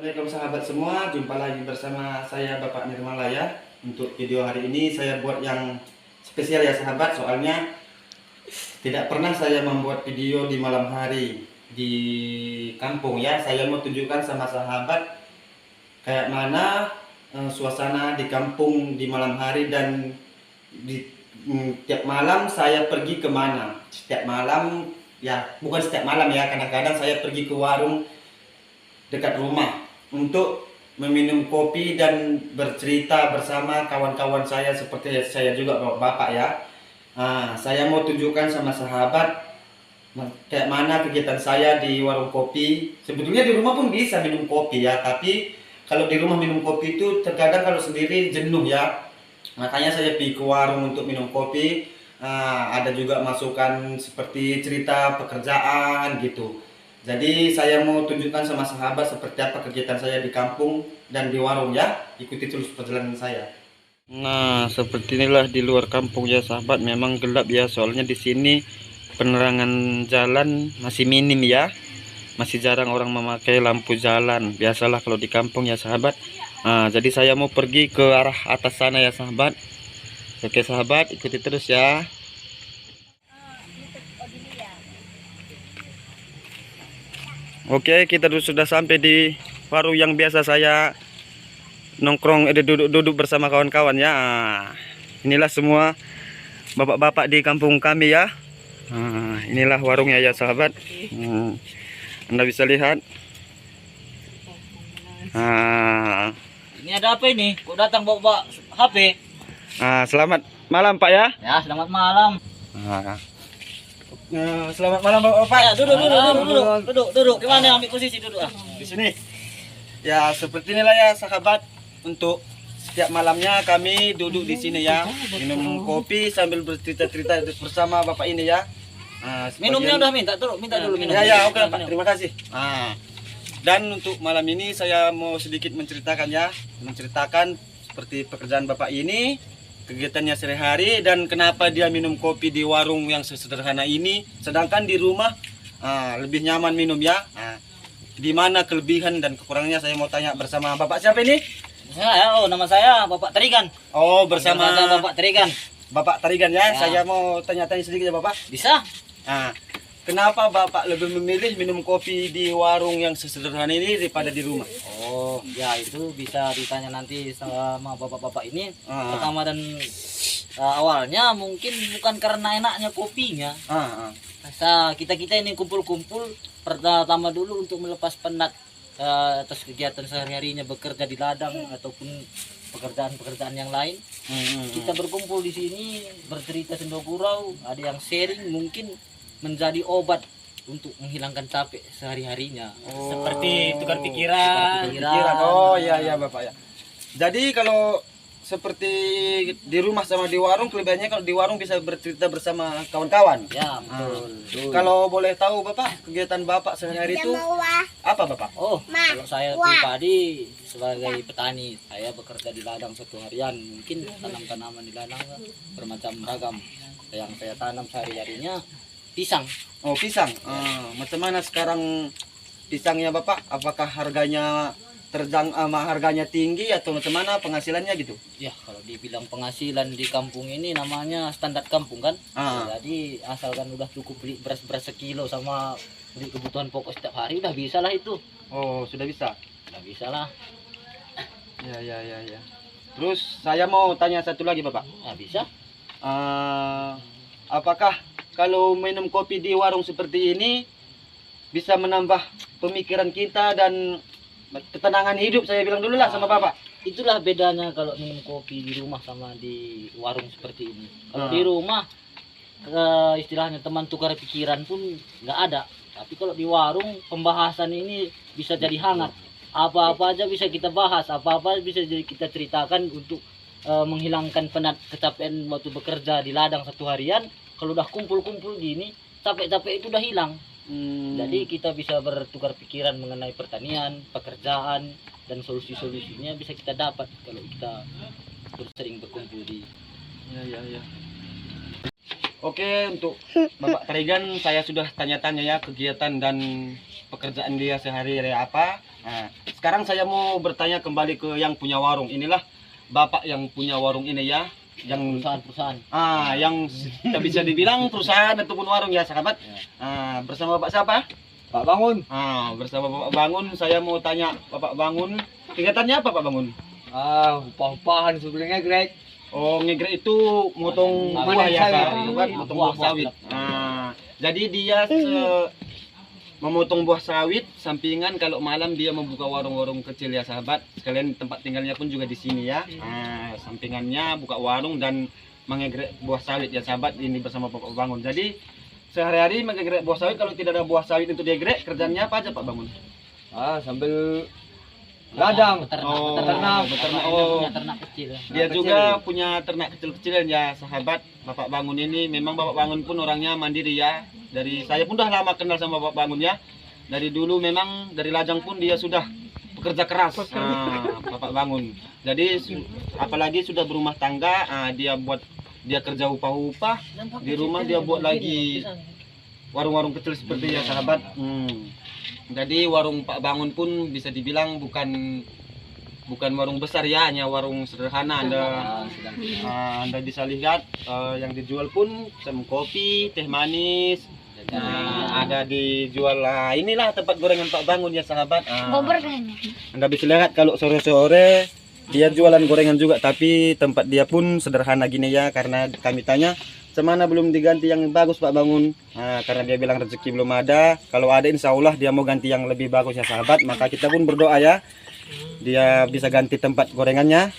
Assalamualaikum sahabat semua, jumpa lagi bersama saya Bapak Nirmala ya. Untuk video hari ini saya buat yang spesial ya sahabat, soalnya tidak pernah saya membuat video di malam hari di kampung ya. Saya mau tunjukkan sama sahabat kayak mana suasana di kampung di malam hari, dan di tiap malam saya pergi kemana. Setiap malam ya, bukan setiap malam ya, kadang-kadang saya pergi ke warung dekat rumah untuk meminum kopi dan bercerita bersama kawan-kawan saya, seperti saya juga bapak ya. Saya mau tunjukkan sama sahabat kayak mana kegiatan saya di warung kopi. Sebetulnya di rumah pun bisa minum kopi ya, tapi kalau di rumah minum kopi itu terkadang kalau sendiri jenuh ya. Makanya saya pergi ke warung untuk minum kopi. Ada juga masukan seperti cerita pekerjaan gitu. Jadi saya mau tunjukkan sama sahabat seperti apa kegiatan saya di kampung dan di warung ya. Ikuti terus perjalanan saya. Nah, seperti inilah di luar kampung ya sahabat. Memang gelap ya, soalnya di sini penerangan jalan masih minim ya. Masih jarang orang memakai lampu jalan. Biasalah kalau di kampung ya sahabat. Jadi saya mau pergi ke arah atas sana ya sahabat. Oke sahabat, ikuti terus ya. Oke, kita sudah sampai di warung yang biasa saya nongkrong, duduk bersama kawan-kawan ya. Inilah semua bapak-bapak di kampung kami ya. Inilah warungnya ya sahabat. Anda bisa lihat. Ini ada apa ini? Kok datang bawa HP? Selamat malam Pak ya. Ya, selamat malam. Selamat malam Bapak. Ya, duduk. Gimana ambil posisi duduk di sini. Ya, seperti inilah ya sahabat. Untuk setiap malamnya kami duduk di sini ya, minum kopi sambil bercerita-cerita bersama Bapak ini ya. Minumnya udah minta dulu minum. Ya, oke Pak. Terima kasih. Dan untuk malam ini saya mau sedikit menceritakan seperti pekerjaan Bapak ini, kegiatannya sehari-hari, dan kenapa dia minum kopi di warung yang sesederhana ini, sedangkan di rumah lebih nyaman minum ya. Di mana kelebihan dan kekurangannya saya mau tanya bersama Bapak siapa ini? Nama saya Bapak Tarigan. Bersama Bapak Tarigan. Bapak Tarigan ya. Saya mau tanya-tanya sedikit ya Bapak. Bisa? Kenapa Bapak lebih memilih minum kopi di warung yang sesederhana ini daripada di rumah? Ya itu bisa ditanya nanti sama bapak-bapak ini. Pertama dan awalnya mungkin bukan karena enaknya kopinya. Kita ini kumpul-kumpul pertama dulu untuk melepas penat atas kegiatan sehari-harinya bekerja di ladang ataupun pekerjaan-pekerjaan yang lain. Kita berkumpul di sini bercerita sendogurau, ada yang sharing, mungkin menjadi obat untuk menghilangkan capek sehari-harinya. Seperti tukar pikiran. Iya Bapak ya. Jadi kalau seperti di rumah sama di warung, kelebihannya kalau di warung bisa bercerita bersama kawan-kawan. Ya, betul. Kalau boleh tahu Bapak, kegiatan Bapak sehari-hari itu apa Bapak? Kalau saya pribadi sebagai petani, saya bekerja di ladang satu harian. Mungkin tanam tanaman di ladang bermacam ragam. Yang saya tanam sehari-harinya pisang. Pisang. Macam mana sekarang pisangnya Bapak? Apakah harganya harganya tinggi atau macam mana penghasilannya gitu? Ya, kalau dibilang penghasilan di kampung ini namanya standar kampung kan. Jadi asalkan udah cukup beli beras-beras sekilo sama beli kebutuhan pokok setiap hari udah bisa lah itu. Sudah bisa? Udah bisa lah. Ya. Terus saya mau tanya satu lagi Bapak. Bisa. Apakah kalau minum kopi di warung seperti ini bisa menambah pemikiran kita dan ketenangan hidup, saya bilang dulu lah sama Bapak. Itulah bedanya kalau minum kopi di rumah sama di warung seperti ini. Kalau di rumah istilahnya teman tukar pikiran pun nggak ada. Tapi kalau di warung pembahasan ini bisa jadi hangat. Apa-apa aja bisa kita bahas, apa-apa bisa jadi kita ceritakan untuk menghilangkan penat kecapean waktu bekerja di ladang satu harian. Kalau udah kumpul-kumpul gini, capek-capek itu udah hilang. Jadi kita bisa bertukar pikiran mengenai pertanian, pekerjaan, dan solusi-solusinya bisa kita dapat kalau kita sering berkumpul di. Ya. Oke, untuk Bapak Tarigan saya sudah tanya-tanya ya kegiatan dan pekerjaan dia sehari-hari apa. Nah, sekarang saya mau bertanya kembali ke yang punya warung. Inilah bapak yang punya warung ini ya, yang Perusahaan. yang kita bisa dibilang perusahaan ataupun warung ya sahabat. Bersama bapak siapa? Pak Bangun. Bersama bapak Bangun. Saya mau tanya bapak Bangun, kegiatannya apa pak Bangun? Upah-upahan sebelumnya Greg. Oh, ngegrek itu motong Panen buah ya, sawit. sahabat, motong buah sawit. Jadi dia memotong buah sawit, sampingan kalau malam dia membuka warung-warung kecil ya sahabat. Sekalian tempat tinggalnya pun juga di sini ya. Sampingannya buka warung dan mengegrek buah sawit ya sahabat, ini bersama Bapak Bangun. Jadi sehari-hari mengegrek buah sawit, kalau tidak ada buah sawit untuk diegrek, kerjanya apa aja Pak Bangun? Sambil ladang. Beternak. Oh. Punya ternak kecil. Dia juga punya ternak kecil-kecilan ya sahabat. Bapak Bangun ini memang Bapak Bangun pun orangnya mandiri ya. Dari saya pun udah lama kenal sama Bapak Bangun ya. Dari dulu memang dari lajang pun dia sudah bekerja keras. Bapak Bangun. Jadi apalagi sudah berumah tangga, dia kerja upah-upah. Di rumah dia buat lagi warung-warung kecil seperti ya sahabat. Jadi warung Pak Bangun pun bisa dibilang bukan warung besar ya, hanya warung sederhana. Anda bisa lihat yang dijual pun sem kopi, teh manis, ada dijual lah. Inilah tempat gorengan Pak Bangun ya sahabat. Anda bisa lihat kalau sore-sore dia jualan gorengan juga, tapi tempat dia pun sederhana gini ya, karena kami tanya semana belum diganti yang bagus Pak Bangun. Karena dia bilang rezeki belum ada. Kalau ada insya Allah dia mau ganti yang lebih bagus ya sahabat. Maka kita pun berdoa ya, dia bisa ganti tempat gorengannya.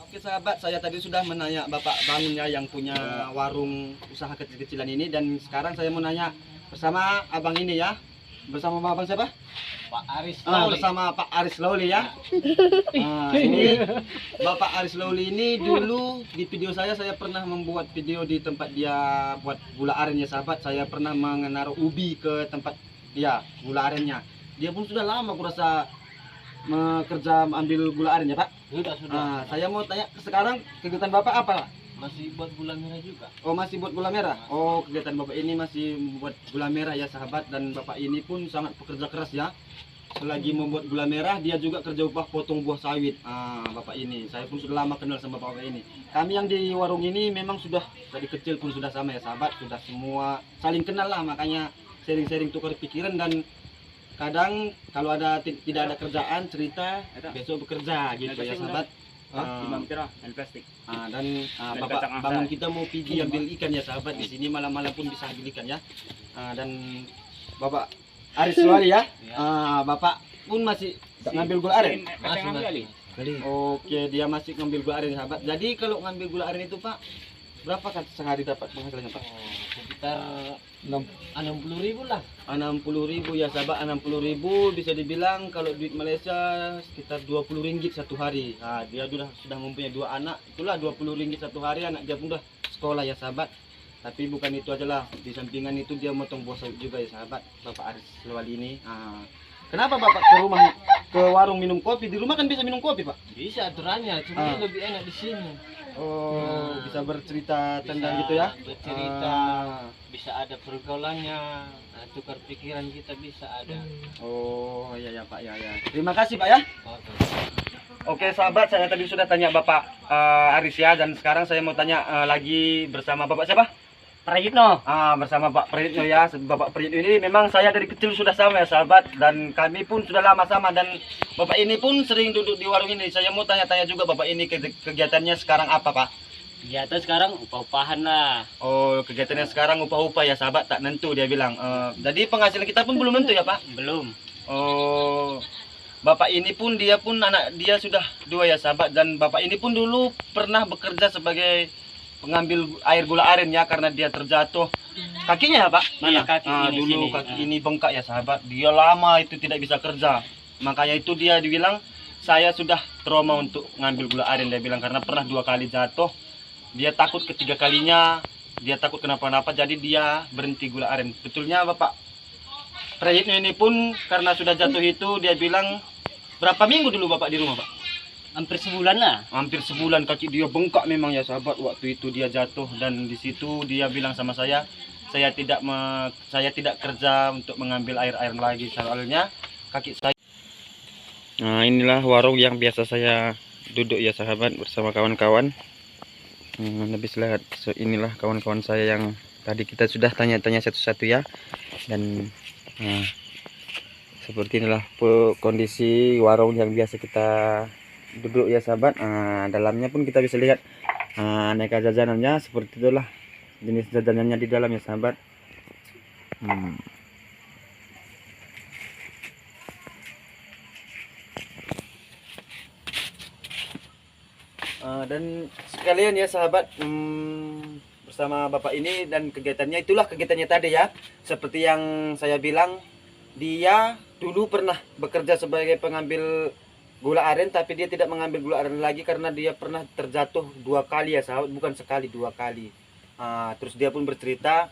Oke sahabat, saya tadi sudah menanya Bapak Bangun ya, yang punya warung usaha kecil-kecilan ini. Dan sekarang saya mau nanya bersama abang ini ya. Bersama abang siapa? Pak Aris. Bersama Pak Aris Lawli ya. Ini Bapak Aris Lawli ini dulu di video saya pernah membuat video di tempat dia buat gula aren ya sahabat. Saya pernah menaruh ubi ke tempat dia gula arennya. Dia pun sudah lama kurasa kerja ambil gula aren ya Pak. Sudah. Saya mau tanya sekarang kegiatan Bapak apa? Masih buat gula merah juga. Oh, masih buat gula merah. Oh, kegiatan Bapak ini masih buat gula merah ya sahabat. Dan Bapak ini pun sangat pekerja keras ya. Selagi membuat gula merah, dia juga kerja upah potong buah sawit. Bapak ini, saya pun sudah lama kenal sama Bapak ini. Kami yang di warung ini memang sudah dari kecil pun sudah sama ya sahabat. Sudah semua saling kenal lah, makanya sharing-sharing tukar pikiran. Dan kadang kalau tidak ada kerjaan cerita, besok bekerja gitu ya sahabat. plastik. Dan Bapak Bangun kita mau pergi ambil ikan ya sahabat, di sini malam-malam pun bisa ambil ikan ya. Dan Bapak Aris Lawli ya, Bapak pun masih ngambil gula aren. Masih. Oke, dia masih ngambil gula aren sahabat. Jadi kalau ngambil gula aren itu Pak, berapa kan sehari dapat penghasilannya Pak? Sekitar 60.000 lah. 60.000 ya sahabat, 60.000 bisa dibilang kalau duit Malaysia sekitar 20 ringgit satu hari. Dia sudah mempunyai 2 anak, itulah 20 ringgit satu hari, anak dia pun udah sekolah ya sahabat. Tapi bukan itu aja lah, di sampingan itu dia motong buah sawit juga ya sahabat, Bapak Aris Lawli ini. Kenapa Bapak ke warung minum kopi? Di rumah kan bisa minum kopi Pak? Bisa aturannya, cuma lebih enak di sini. Oh, bisa bercerita tentang gitu ya? Bercerita, bisa ada pergaulannya, tukar pikiran kita bisa ada. Oh iya ya Pak, ya. Terima kasih Pak ya. Oke sahabat, saya tadi sudah tanya Bapak Aris ya, dan sekarang saya mau tanya lagi bersama Bapak siapa? Prayitno. Bersama Pak Prayitno ya. Bapak Prayitno ini memang saya dari kecil sudah sama ya sahabat, dan kami pun sudah lama sama, dan Bapak ini pun sering duduk di warung ini. Saya mau tanya-tanya juga Bapak ini kegiatannya sekarang apa Pak? Kegiatan sekarang upah-upahan lah. Oh, kegiatannya sekarang upah-upah ya sahabat, tak nentu dia bilang. Jadi penghasilan kita pun belum nentu ya Pak? Belum. Oh, Bapak ini pun dia pun anak dia sudah 2 ya sahabat, dan Bapak ini pun dulu pernah bekerja sebagai pengambil air gula aren ya, karena dia terjatuh kakinya ya Pak. Iya, kaki ini dulu sini. kaki ini bengkak ya sahabat, dia lama itu tidak bisa kerja, makanya itu dia dibilang saya sudah trauma untuk ngambil gula aren, dia bilang, karena pernah 2 kali jatuh, dia takut ketiga kalinya dia takut kenapa-napa, jadi dia berhenti gula aren. Betulnya Bapak Prayitno ini pun karena sudah jatuh itu, dia bilang berapa minggu dulu Bapak di rumah Pak? Hampir sebulan lah. Hampir sebulan, kaki dia bengkak memang ya sahabat waktu itu dia jatuh. Dan di situ dia bilang sama saya, saya tidak kerja untuk mengambil air lagi, soalnya kaki saya. Nah, inilah warung yang biasa saya duduk ya sahabat bersama kawan-kawan. Habis lihat, inilah kawan-kawan saya yang tadi kita sudah tanya-tanya satu-satu ya. Dan seperti inilah kondisi warung yang biasa kita duduk ya sahabat. Dalamnya pun kita bisa lihat aneka jajanannya, seperti itulah jenis jajanannya di dalam ya sahabat. Dan sekalian ya sahabat, bersama bapak ini dan kegiatannya, itulah kegiatannya tadi ya. Seperti yang saya bilang, dia dulu pernah bekerja sebagai pengambil gula aren, tapi dia tidak mengambil gula aren lagi karena dia pernah terjatuh 2 kali ya sahabat, bukan sekali, 2 kali. Terus dia pun bercerita,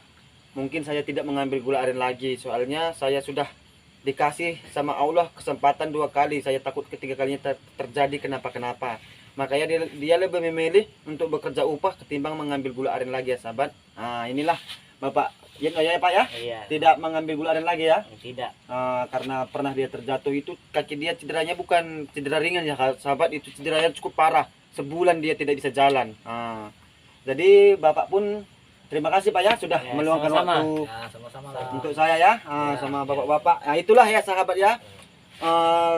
mungkin saya tidak mengambil gula aren lagi, soalnya saya sudah dikasih sama Allah kesempatan 2 kali, saya takut ketiga kalinya terjadi kenapa-kenapa. Makanya dia lebih memilih untuk bekerja upah ketimbang mengambil gula aren lagi ya sahabat. Inilah bapak ya, pak ya, Iya. tidak mengambil gula aren lagi ya. Tidak. Karena pernah dia terjatuh, itu kaki dia cederanya bukan cedera ringan ya sahabat, itu cederanya cukup parah, sebulan dia tidak bisa jalan. Jadi bapak pun terima kasih pak ya, sudah Ya, meluangkan sama-sama. waktu Ya, sama-sama lah. untuk saya ya, sama bapak-bapak. Itulah ya sahabat ya,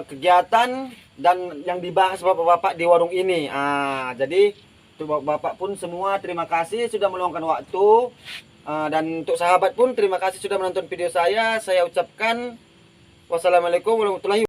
kegiatan dan yang dibahas bapak-bapak di warung ini. Jadi untuk bapak pun semua terima kasih sudah meluangkan waktu. Dan untuk sahabat pun terima kasih sudah menonton video saya. Saya ucapkan wassalamualaikum warahmatullahi wabarakatuh.